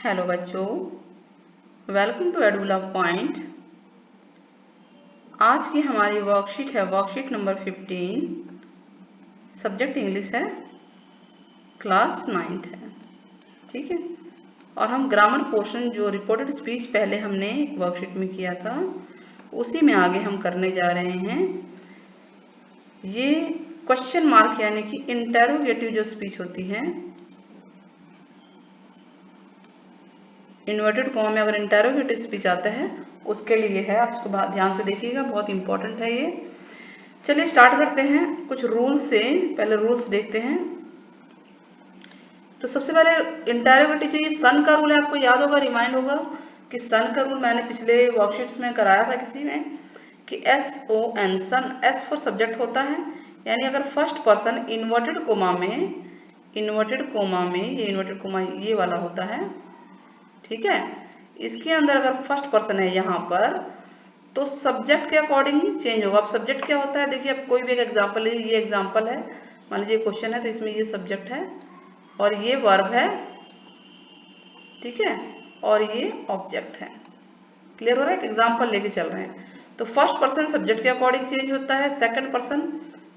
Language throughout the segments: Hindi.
हेलो बच्चों, वेलकम टू एडुलव पॉइंट। आज की हमारी वर्कशीट है वर्कशीट नंबर 15। सब्जेक्ट इंग्लिश है, क्लास 9th है। ठीक है, और हम ग्रामर पोर्शन जो रिपोर्टेड स्पीच पहले हमने वर्कशीट में किया था उसी में आगे हम करने जा रहे हैं। ये क्वेश्चन मार्क यानी कि इंटेरोगेटिव जो स्पीच होती है, इन्वर्टेड कॉमा में अगर इंटेरोगेटिव स्पीच आता है उसके लिए है। आप इसको ध्यान से देखिएगा, बहुत इंपॉर्टेंट है ये। चलिए स्टार्ट करते हैं कुछ रूल से। पहले रूल्स देखते हैं। तो सबसे पहले इंटेरोगेटिव जो ये सन का रूल है, आपको याद होगा, रिमाइंड होगा कि सन का रूल मैंने पिछले वर्कशीट्स में कराया था किसी में कि SON, son, S for subject होता है। यानी अगर फर्स्ट पर्सन इन्वर्टेड कोमा में ये इन्वर्टेड कोमा ये वाला होता है, ठीक है, इसके अंदर अगर फर्स्ट पर्सन है यहाँ पर तो सब्जेक्ट के अकॉर्डिंग चेंज होगा। अब सब्जेक्ट क्या होता है, देखिए अब कोई भी एक एग्जांपल लीजिए। ये एग्जांपल है, मान लीजिए क्वेश्चन है, तो इसमें ये सब्जेक्ट है और ये वर्ब है, ठीक है, और ये ऑब्जेक्ट है। क्लियर हो रहा है? एक एग्जांपल लेके चल रहे हैं। तो फर्स्ट पर्सन सब्जेक्ट के अकॉर्डिंग चेंज होता है, सेकंड पर्सन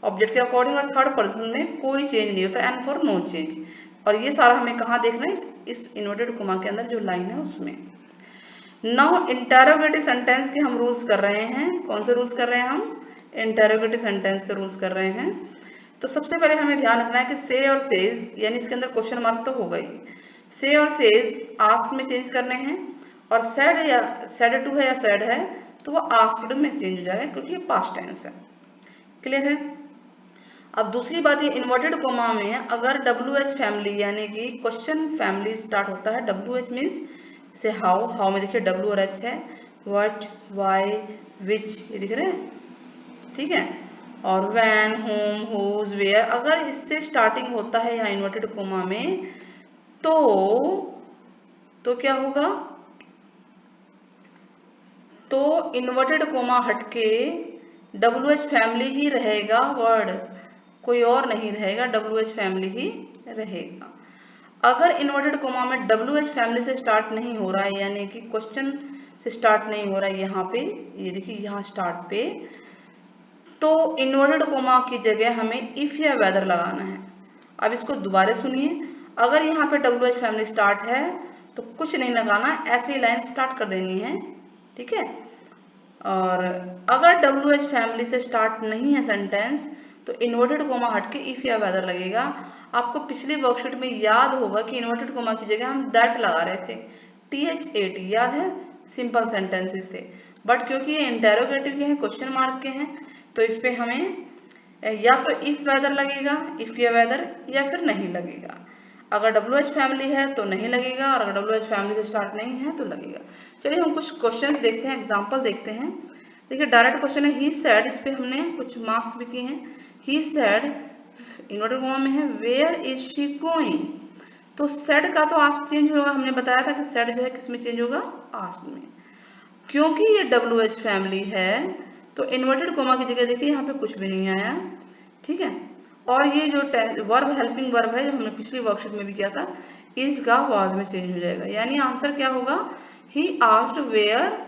ऑब्जेक्ट के अकॉर्डिंग, और थर्ड पर्सन में कोई चेंज नहीं होता, एंड फॉर नो चेंज। और ये सारा हमें कहाँ देखना है, इस इन्वर्टेड कोमा के अंदर जो लाइन है उसमें। नाउ इंटेरोगेटिव सेंटेंस के हम रूल्स कर रहे हैं। कौन से रूल्स कर रहे हैं हम? इंटेरोगेटिव सेंटेंस के रूल्स कर रहे हैं। तो सबसे पहले हमें ध्यान रखना है कि से और सेज, यानी इसके अंदर क्वेश्चन मार्क तो होगा ही। से और सेज आस्क में चेंज करने हैं, और सेड या सेड टू है या सेड है तो वो आस्क्ड में चेंज हो जाएगा, क्योंकि ये पास्ट टेंस है। क्लियर है? अब दूसरी बात, ये इन्वर्टेड कोमा में अगर WH फैमिली यानी कि क्वेश्चन फैमिली स्टार्ट होता है, WH मीन्स से हाउ में देखिए W और H है, व्हाट, व्हाई, विच, ये दिख रहे हैं, ठीक है, और व्हेन, होम, हुज, वेयर, अगर इससे स्टार्टिंग होता है यहाँ इन्वर्टेड कोमा में तो क्या होगा, तो इन्वर्टेड कोमा हटके WH फैमिली ही रहेगा, वर्ड कोई और नहीं रहेगा, WH फैमिली ही रहेगा। अगर इन्वर्टेड कोमा में WH फैमिली से स्टार्ट नहीं हो रहा है, यानी कि क्वेश्चन से स्टार्ट नहीं हो रहा है यहाँ पे, ये देखिए यहाँ स्टार्ट पे, तो इन्वर्टेड कोमा की जगह हमें इफ या वेदर लगाना है। अब इसको दोबारा सुनिए, अगर यहाँ पे WH फैमिली स्टार्ट है तो कुछ नहीं लगाना, ऐसे ही लाइन स्टार्ट कर देनी है, ठीक है। और अगर WH फैमिली से स्टार्ट नहीं है सेंटेंस तो इन्वर्टेड कोमा हटके इफ या वेदर लगेगा। आपको पिछली वर्कशीट में याद होगा कि इन्वर्टेड कोमा की जगह हम दैट लगा रहे थे, THAT, याद है, सिंपल सेंटेंसेस थे। बट क्योंकि ये इंटेरोगेटिव के हैं, क्वेश्चन मार्क के हैं, तो इस पे हमें या तो इफ वेदर लगेगा, इफ या वेदर, या फिर नहीं लगेगा। अगर WH फैमिली है तो नहीं लगेगा, और अगर WH फैमिली से स्टार्ट नहीं है तो लगेगा। चलिए हम कुछ क्वेश्चंस देखते हैं, एग्जांपल देखते हैं। देखिए डायरेक्ट क्वेश्चन है, ही सेड, इस पे हमने कुछ मार्क्स भी किए हैं। ही सेड इन्वर्टेड कॉमा में है, वेयर इज शी गोइंग, तो सेड का तो आस्क चेंज होगा, हमने बताया था कि सेड जो है किस में चेंज होगा, आस्क में। क्योंकि ये WH फैमिली है तो इन्वर्टेड कोमा की जगह देखिए यहाँ पे कुछ भी नहीं आया, ठीक है। और ये जो वर्ब, हेल्पिंग वर्ब है, जो हमने पिछली वर्कशीट में भी किया था, इज का वाज में चेंज हो जाएगा। यानी आंसर क्या होगा, ही आस्क्ड वेयर,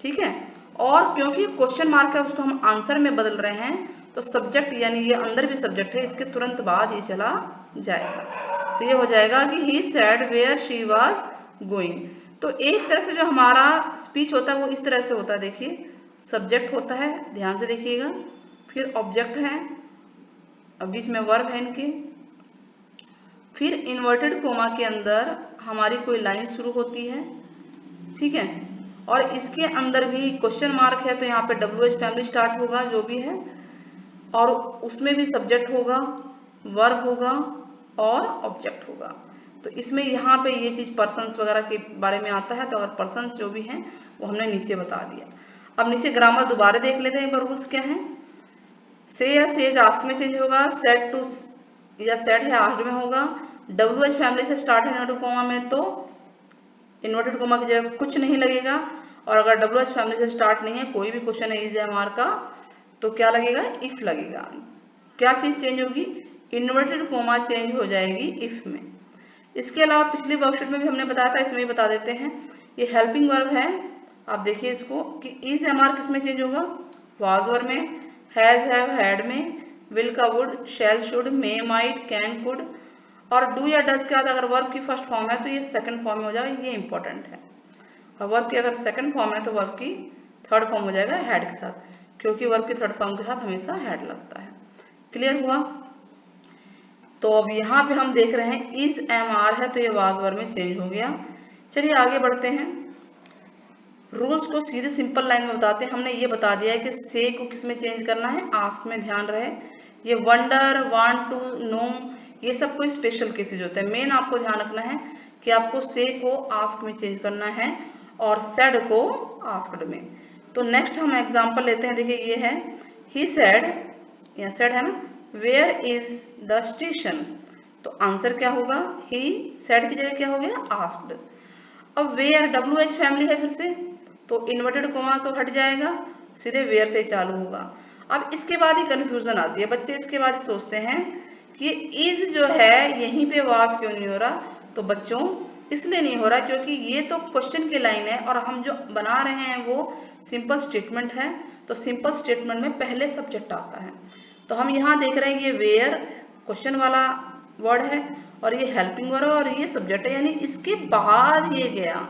ठीक है। और क्योंकि क्वेश्चन मार्क है उसको हम आंसर में बदल रहे हैं, तो सब्जेक्ट यानी ये अंदर भी सब्जेक्ट है, इसके तुरंत बाद ये चला जाएगा। तो ये हो जाएगा कि he said where she was going. तो एक तरह से जो हमारा स्पीच होता है वो इस तरह से होता है, देखिए सब्जेक्ट होता है, ध्यान से देखिएगा, फिर ऑब्जेक्ट है, अब बीच में वर्ब है इनके, फिर इन्वर्टेड कोमा के अंदर हमारी कोई लाइन शुरू होती है, ठीक है, और इसके अंदर भी क्वेश्चन मार्क है, तो यहाँ पे WH फैमिली स्टार्ट होगा जो भी है, और उसमें भी सब्जेक्ट होगा, वर्ब होगा और ऑब्जेक्ट होगा। तो इसमें यहाँ पे ये चीज पर्सन्स वगैरह के बारे में आता है, तो अगर पर्सन्स जो भी हैं वो हमने नीचे बता दिया। अब नीचे ग्रामर दोबारा देख लेते हैं, एक बार रूल्स क्या है। से या सेज आस्क में चेंज होगा, सेड टू या सेड है आस्क्ड में होगा, WH फैमिली से स्टार्ट है इन्वर्टेड कोमा में तो इन्वर्टेड कोमा की जगह कुछ नहीं लगेगा, और अगर WH फैमिली से स्टार्ट नहीं है, कोई भी क्वेश्चन है इज एम आर का, तो क्या लगेगा, इफ लगेगा। क्या चीज चेंज होगी, इन्वर्टेड कोमा चेंज हो जाएगी इफ में। इसके अलावा पिछली वर्कशीट में भी हमने बताया था, इसमें भी बता देते हैं। ये हेल्पिंग वर्ब है, आप देखिए इसको कि इज एम आर किस में चेंज होगा, वाज वर्ब में, हैज हैव हैड में, विल का would, shall should, may might, can could, और डू या डज के बाद अगर वर्ब की फर्स्ट फॉर्म है तो ये सेकंड फॉर्म में हो जाएगा, ये इंपॉर्टेंट है। और वर्ब की अगर सेकंड फॉर्म है तो वर्ब की थर्ड फॉर्म हो जाएगा हैड के साथ, क्योंकि वर्ब की थर्ड फॉर्म के साथ हमेशा हैड लगता है। क्लियर हुआ? तो अब यहाँ पे हम देख रहे हैं इज एम आर है तो ये वाज वर्ब में चेंज हो गया। चलिए आगे बढ़ते हैं, रूल्स को सीधे सिंपल लाइन में बताते हैं। हमने ये बता दिया है कि से को किस में चेंज करना है, आस्क में, ध्यान रहे। ये वंडर, वांट टू, नो, ये सब कोई स्पेशल केसेज होते हैं। मेन आपको ध्यान रखना है कि आपको से को आस्क में चेंज करना है और सेड को आस्क्ड में। तो नेक्स्ट हम एग्जांपल लेते हैं, देखिए ये है ही सेड, या सेड है ना, वेयर इज द स्टेशन, तो आंसर क्या होगा, ही सेड की जगह क्या हो गया, आस्क्ड। अब वेयर WH फैमिली है फिर से, तो इन्वर्टेड कोमा तो हट जाएगा, सीधे वेयर से चालू होगा। अब इसके बाद ही कंफ्यूजन आती है, बच्चे इसके बाद ही सोचते हैं कि इज जो है यहीं पे वाज क्यों नहीं हो रहा, तो बच्चों इसलिए नहीं हो रहा क्योंकि ये तो क्वेश्चन की लाइन है और हम जो बना रहे हैं वो सिंपल स्टेटमेंट है। तो सिंपल स्टेटमेंट में पहले सब्जेक्ट आता है, तो हम यहाँ देख रहे हैं ये वेयर क्वेश्चन वाला वर्ड है और ये हेल्पिंग वर्ब और ये सब्जेक्ट है, यानी इसके बाद ये गया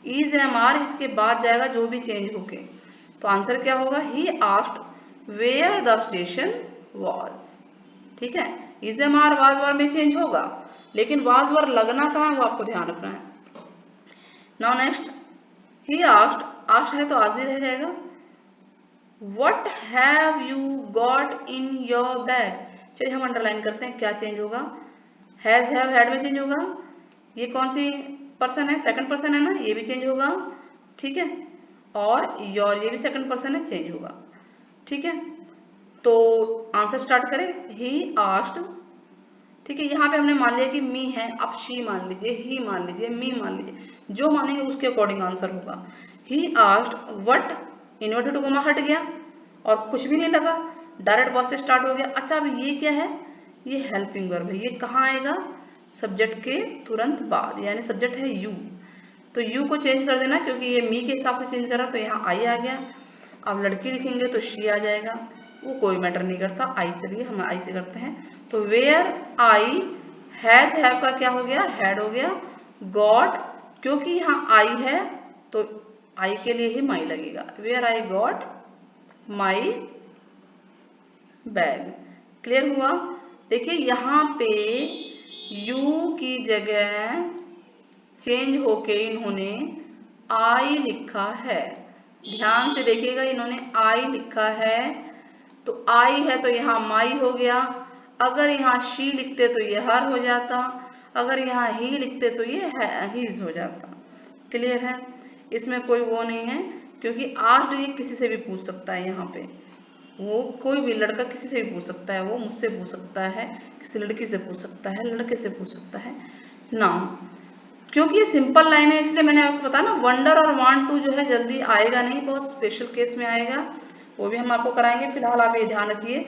इज एम आर, इसके बाद जाएगा जो भी चेंज होके। तो आंसर क्या होगा, he asked where the station was. ठीक है, is am are was verb में चेंज होगा, लेकिन वाज वर्ब लगना कहाँ है वो आपको ध्यान रखना है। Now next, he asked, asked है तो आज ही रह जाएगा। What have you got in your bag, चलिए हम अंडरलाइन करते हैं क्या चेंज होगा, हैज हैव हैड में चेंज होगा, ये कौन सी पर्सन है, सेकंड पर्सन है ना, ये भी चेंज होगा। ठीक है, और योर ये भी सेकंड पर्सन है, चेंज होगा। ठीक है, तो आंसर स्टार्ट करें, ही आस्क्ड। ठीक है, यहाँ पे हमने मान लिया कि मी है, आप शी मान लीजिए, ही मान लीजिए, मी मान लीजिए, जो मानेंगे उसके अकॉर्डिंग आंसर होगा। He asked what, inverted coma हट गया और कुछ भी नहीं लगा, डायरेक्ट वर्ब से स्टार्ट हो गया। अच्छा अब ये क्या है, ये हेल्पिंग वर्ब है, ये कहाँ आएगा, सब्जेक्ट के तुरंत बाद, यानी सब्जेक्ट है यू, तो यू को चेंज कर देना क्योंकि ये मी के हिसाब से चेंज करा, तो यहाँ आई आ गया। अब लड़की लिखेंगे तो शी आ जाएगा, वो कोई मैटर नहीं करता, आई, चलिए हम आई से करते हैं। तो वेयर आई, हैज हैव का क्या हो गया, हैड हो गया, गॉट, क्योंकि यहाँ आई है तो आई के लिए ही माई लगेगा, where I got my bag. Clear हुआ? देखिए यहाँ पे यू की जगह चेंज होके इन्होंने आई लिखा है, ध्यान से देखिएगा, इन्होंने आई लिखा है, तो आई है तो यहाँ माई हो गया, अगर यहाँ शी लिखते तो ये हर हो जाता, अगर यहाँ ही लिखते तो ये हीज हो जाता। क्लियर है? इसमें कोई वो नहीं है, क्योंकि आस्क्ड ये किसी से भी पूछ सकता है, यहाँ पे वो कोई भी लड़का किसी से भी पूछ सकता है, वो मुझसे पूछ सकता है, किसी लड़की से पूछ सकता है, लड़के से पूछ सकता है ना, क्योंकि ये सिंपल लाइन है, इसलिए मैंने आपको बताया ना, वंडर और वांट टू जो है जल्दी आएगा नहीं, बहुत स्पेशल केस में आएगा, वो भी हम आपको कराएंगे। फिलहाल आप ये ध्यान रखिए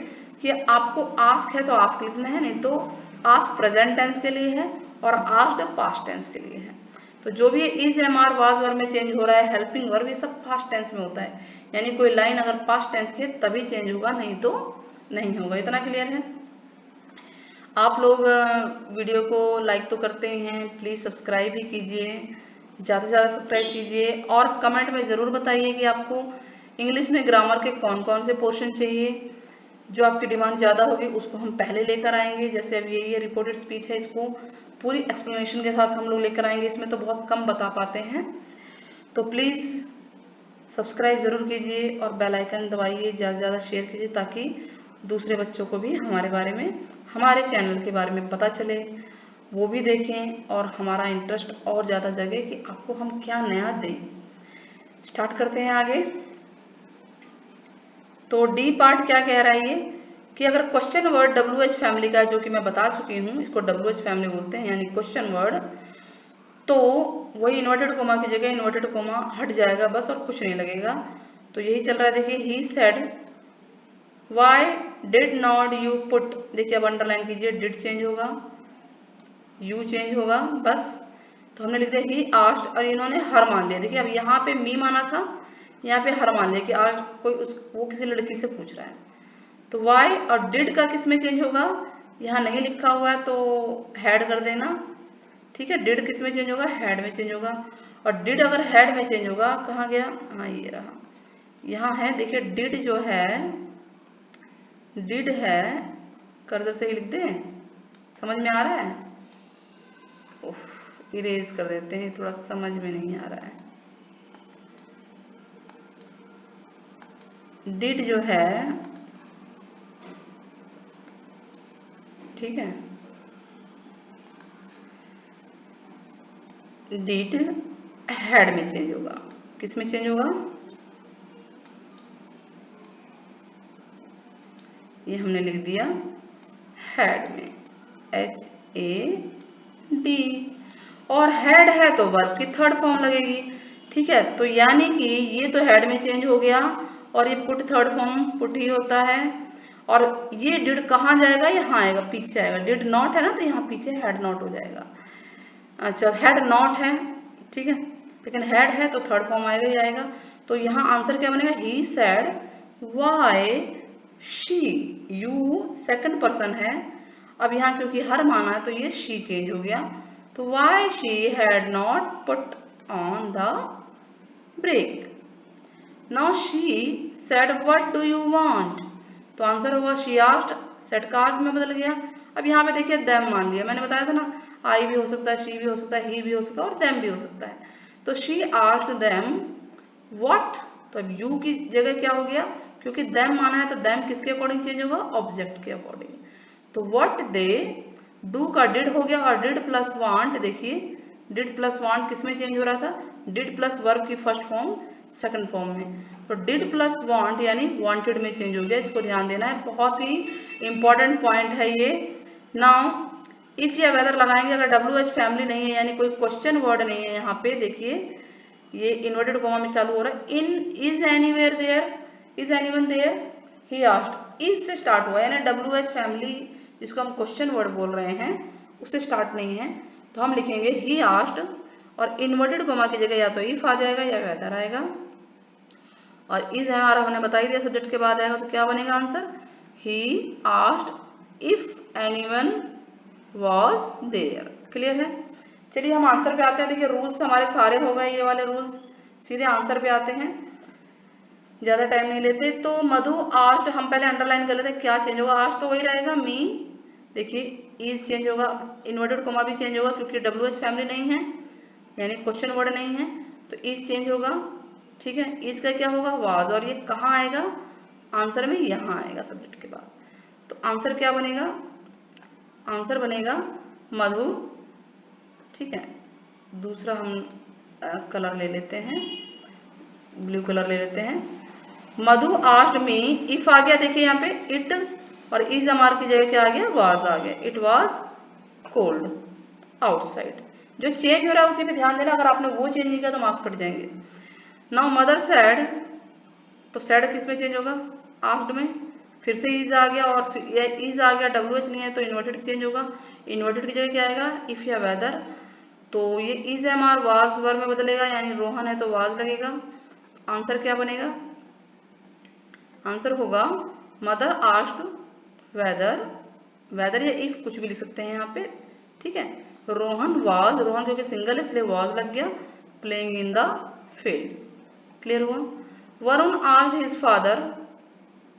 कि आपको आस्क है तो आस्क लिखना है, नहीं तो आस्क प्रेजेंट टेंस के लिए है और आस्क्ड पास्ट टेंस के लिए है। तो जो भी is am are was verb में चेंज हो रहा है, हेल्पिंग वर्ब, ये सब पास्ट टेंस में होता है, यानी कोई लाइन अगर पास्ट टेंस की है तभी चेंज होगा, नहीं तो नहीं होगा। इतना क्लियर है? आप लोग वीडियो को लाइक तो करते ही हैं, प्लीज़ सब्सक्राइब भी कीजिए, ज़्यादा से ज़्यादा सब्सक्राइब कीजिए और कमेंट में ज़रूर बताइए कि आपको इंग्लिश में ग्रामर के कौन कौन से पोर्शन चाहिए। जो आपकी डिमांड ज़्यादा होगी उसको हम पहले लेकर आएंगे, जैसे अब ये रिपोर्टेड स्पीच है, इसको पूरी एक्सप्लेनेशन के साथ हम लोग लेकर आएंगे, इसमें तो बहुत कम बता पाते हैं। तो प्लीज़ सब्सक्राइब ज़रूर कीजिए और बेल आइकन दबाइए, ज़्यादा से ज़्यादा शेयर कीजिए ताकि दूसरे बच्चों को भी हमारे बारे में, हमारे चैनल के बारे में पता चले, वो भी देखें और हमारा इंटरेस्ट और ज़्यादा जगे कि आपको हम क्या नया दें। स्टार्ट करते हैं आगे। तो डी पार्ट क्या कह रहा है ये, कि अगर क्वेश्चन वर्ड WH फैमिली का, जो कि मैं बता चुकी हूँ, इसको WH फैमिली बोलते हैं, यानी क्वेश्चन वर्ड, तो वही इन्वर्टेड कोमा की जगह इन्वर्टेड कोमा हट जाएगा बस, और कुछ नहीं लगेगा। तो यही चल रहा है, देखिए he said why did not you put, देखिए अब अंडरलाइन कीजिए, डिड चेंज होगा, यू चेंज होगा बस। तो हमने लिख दिया ही आस्क्ड और इन्होंने हर मान लिया। देखिए अब यहाँ पे मी माना था, यहाँ पे हर मान लिया कि आज कोई वो किसी लड़की से पूछ रहा है। तो वाई और डिड का किस में चेंज होगा, यहाँ नहीं लिखा हुआ है तो हैड कर देना। ठीक है, डिड किस में चेंज होगा, हैड में चेंज होगा। और डिड अगर हैड में चेंज होगा, कहाँ गया, हाँ ये रहा, यहाँ है। देखिए डिड जो है, डिड है, कर्सर से ही लिख दें, समझ में आ रहा है। इरेज कर देते हैं, थोड़ा समझ में नहीं आ रहा है। डिड जो है, ठीक है, डिड हैड में चेंज होगा। किस में चेंज होगा, ये हमने लिख दिया हैड में, HAD। और हैड है तो वर्ब की थर्ड फॉर्म लगेगी। ठीक है, तो यानी कि ये तो हेड में चेंज हो गया और ये पुट थर्ड फॉर्म पुट ही होता है। और ये डिड कहाँ जाएगा, यहाँ आएगा, पीछे आएगा। डिड नॉट है ना, तो यहाँ पीछे हैड नॉट हो जाएगा। अच्छा हैड नॉट है, ठीक है, लेकिन हैड है तो थर्ड फॉर्म आएगा ही आएगा। तो यहाँ आंसर क्या बनेगा, he said why she, you second person है। अब यहाँ क्योंकि हर माना है तो ये शी चेंज हो गया। तो why she had not put on the brake. Now she said what do you want, तो आंसर होगा शी आस्क्ड, सेड का आस्क्ड में बदल गया। अब यहाँ पे देखिए देम मान लिया, मैंने बताया था ना, आई भी हो सकता है, शी भी हो सकता है, ही भी हो सकता है और देम भी हो सकता है। तो शी आस्क्ड देम व्हाट, तो अब यू की जगह क्या हो गया, क्योंकि देम माना है तो देम किसके अकॉर्डिंग चेंज होगा, ऑब्जेक्ट के अकॉर्डिंग। तो व्हाट दे डू का डिड हो गया और डिड प्लस वांट, देखिए डिड प्लस वांट किस में चेंज हो रहा था, डिड प्लस वर्ब की फर्स्ट फॉर्म सेकंड फॉर्म में। तो डिड प्लस वांट यानी वांटेड में चेंज हो गया, इसको ध्यान देना है, बहुत ही इंपॉर्टेंट पॉइंट है ये। नाउ इफ या वेदर लगाएंगे, अगर WH फैमिली नहीं है यानी कोई क्वेश्चन वर्ड नहीं है यहाँ पे, देखिए ये इन्वर्टेड कोमा में चालू हो रहा है। In is anywhere there, is anyone there, he asked, is से स्टार्ट हुआ यानी WH फैमिली जिसको हम क्वेश्चन वर्ड बोल रहे हैं उससे स्टार्ट नहीं है। तो हम लिखेंगे ही आस्क्ड और इन्वर्टेड कोमा की जगह या तो इफ आ जाएगा या वेदर आएगा। और इज हमारा हमने बता ही दिया सब्जेक्ट के बाद आएगा, तो क्या बनेगा answer, he asked if anyone was there. Clear है, चलिए हम आंसर पे आते हैं। देखिए रूल्स हमारे सारे हो गए, ये वाले रूल्स, सीधे आंसर पे आते हैं, ज्यादा टाइम नहीं लेते। तो मधु आस्क्ड, हम पहले अंडरलाइन कर लेते हैं क्या चेंज होगा, आस्क्ड तो वही रहेगा मी, देखिए इज चेंज होगा, इन्वर्टेड कोमा भी चेंज होगा क्योंकि WH फैमिली नहीं है यानी क्वेश्चन वर्ड नहीं है, तो इज चेंज होगा। ठीक है, इज का क्या होगा, वाज, और ये कहाँ आएगा आंसर में, यहाँ आएगा सब्जेक्ट के बाद। तो आंसर क्या बनेगा, आंसर बनेगा मधु। ठीक है, दूसरा हम कलर ले लेते हैं, ब्लू कलर ले लेते हैं। मधु आस्क्ड मी इफ आ गया, देखिए यहाँ पे इट और इज हमार की जगह क्या आ गया, वाज आ गया, इट वाज कोल्ड आउटसाइड। जो चेंज हो रहा है उसी पे ध्यान देना, अगर आपने वो चेंज नहीं किया तो मार्क्स कट जाएंगे। नाउ मदर सैड, तो सैड किस में चेंज होगा, आस्क्ड में, फिर से इज आ गया और फिर इज आ गया, WH नहीं है तो इन्वर्टेड चेंज होगा, इन्वर्टेड की जगह क्या आएगा, इफ या वेदर। तो ये is am are was verb में बदलेगा यानी रोहन है तो वाज लगेगा। आंसर क्या बनेगा, आंसर होगा मदर आस्क्ड वेदर, वेदर या इफ कुछ भी लिख सकते हैं यहाँ पे। ठीक है, रोहन वाज, रोहन क्योंकि सिंगल है इसलिए वाज लग गया, playing in the field. Clear हुआ। Varun asked his father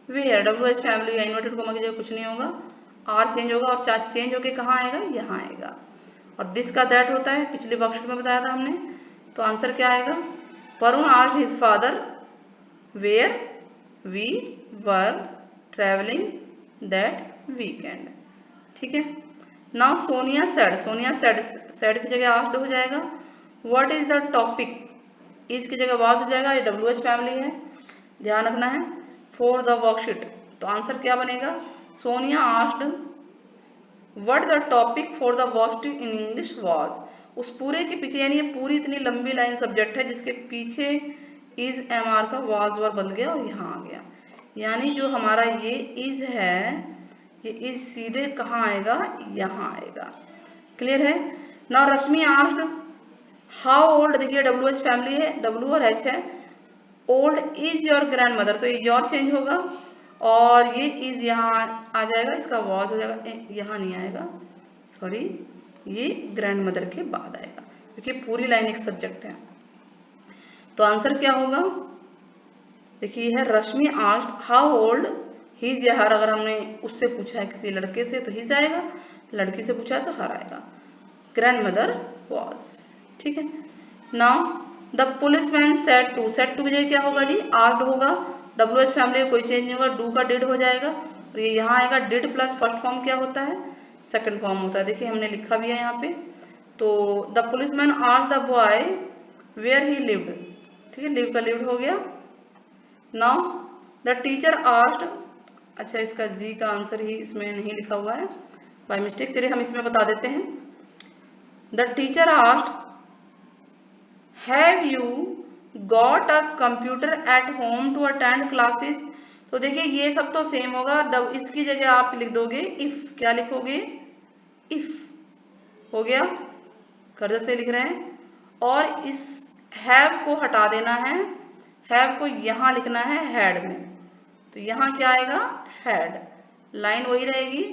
where, WH family या इन्वर्टेड कोमा की जगह कुछ नहीं होगा, आर चेंज होगा और चार चेंज होके कहाँ आएगा, यहाँ आएगा। और दिस का दैट होता है, पिछले वर्कशीट में बताया था हमने। तो आंसर क्या आएगा, Varun asked his father where we were travelling that weekend. ठीक है, now Sonia said, Sonia said, said की जगह आस्क्ड हो जाएगा। व्हाट इज द टॉपिक, इस की जगह वाज हो जाएगा, ये WH फैमिली है, ध्यान रखना है। फॉर द वर्कशीट, तो आंसर क्या बनेगा, Sonia asked what the topic for the worksheet in English was. उस पूरे के पीछे यानी ये पूरी इतनी लंबी लाइन सब्जेक्ट है जिसके पीछे इज MR का वाज वर्ब बदल गया और यहाँ आ गया, यानी जो हमारा ये इज है, ये इज सीधे कहाँ आएगा, यहाँ आएगा। क्लियर है। Now Rashmi asked how old, देखिए WH फैमिली है, W और H है, old is your grand mother, तो ये योर चेंज होगा और ये इज यहाँ आ जाएगा, इसका वॉज हो जाएगा, यहाँ नहीं आएगा, सॉरी, ये ग्रैंड मदर के बाद आएगा क्योंकि पूरी लाइन एक सब्जेक्ट है। तो आंसर क्या होगा, देखिए है रश्मि आस्क्ड हाउ ओल्ड हिज या हर, अगर हमने उससे पूछा है किसी लड़के से तो हिज आएगा, लड़की से पूछा है तो हर आएगा, ग्रैंड मदर वॉज। ठीक है। Now the policeman said to, said to की जगह क्या होगा जी, आस्क्ड होगा, WH फैमिली का कोई चेंज नहीं होगा, डू का डिड हो जाएगा और ये यहाँ आएगा, डिड प्लस फर्स्ट फॉर्म क्या होता है, सेकंड फॉर्म होता है। देखिए हमने लिखा भी है यहाँ पे, तो the policeman asked the boy where he lived, ठीक है, लिव का लिव्ड हो गया। नाउ द टीचर आस्क्ड, अच्छा इसका जी का आंसर ही इसमें नहीं लिखा हुआ है बाय मिस्टेक, चलिए हम इसमें बता देते हैं। The teacher asked have you got a computer at home to attend classes, तो देखिए ये सब तो सेम होगा, इसकी जगह आप लिख दोगे इफ, क्या लिखोगे, इफ हो गया, कर्ज से लिख रहे हैं, और इस हैव को हटा देना है, हैव को यहाँ लिखना है हैड में, तो यहाँ क्या आएगा, हैड, लाइन वही रहेगी,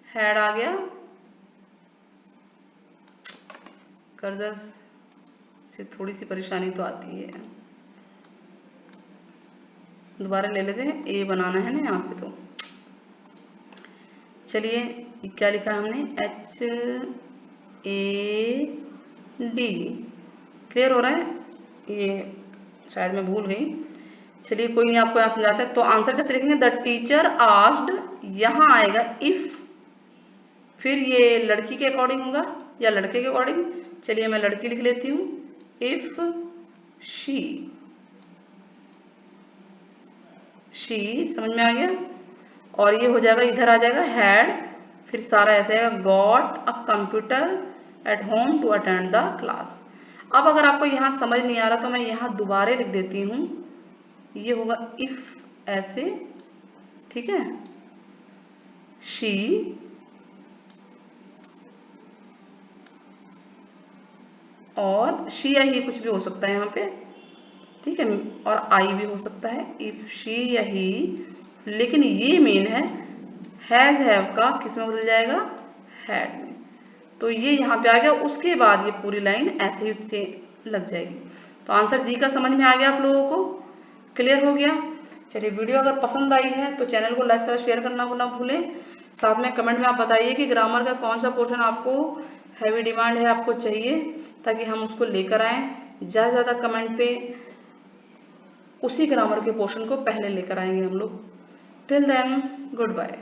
हैड आ गया, कर्ज से थोड़ी सी परेशानी तो आती है, दोबारा ले लेते हैं, ए बनाना है ना यहाँ पे, तो चलिए क्या लिखा हमने, HAD, क्लियर हो रहा है, ये शायद मैं भूल गई, चलिए कोई नहीं, आपको यहाँ समझाते हैं। तो आंसर कैसे लिखेंगे, द टीचर आस्क्ड, यहाँ आएगा इफ, फिर ये लड़की के अकॉर्डिंग होगा या लड़के के अकॉर्डिंग, चलिए मैं लड़की लिख लेती हूँ, इफ शी, समझ में आ गया, और ये हो जाएगा, इधर आ जाएगा हैड, फिर सारा ऐसे आएगा, got a computer at home to attend the class. अब अगर आपको यहाँ समझ नहीं आ रहा तो मैं यहाँ दोबारा लिख देती हूँ, ये होगा इफ ऐसे, ठीक है, शी और शी या ही कुछ भी हो सकता है यहाँ पे, ठीक है, और आई भी हो सकता है, इफ शी या ही, लेकिन ये मेन है, हैज हैव का किस में बदल जाएगा, हैड में, तो ये यहाँ पे आ गया, उसके बाद ये पूरी लाइन ऐसे ही लग जाएगी। तो आंसर जी का समझ में आ गया आप लोगों को, क्लियर हो गया। चलिए वीडियो अगर पसंद आई है तो चैनल को लाइक करें, शेयर करना ना भूलें, साथ में कमेंट में आप बताइए कि ग्रामर का कौन सा पोर्शन आपको हैवी डिमांड है, आपको चाहिए, ताकि हम उसको लेकर आएँ, ज़्यादा से ज़्यादा कमेंट पे उसी ग्रामर के पोर्शन को पहले लेकर आएंगे हम लोग। Till then good bye.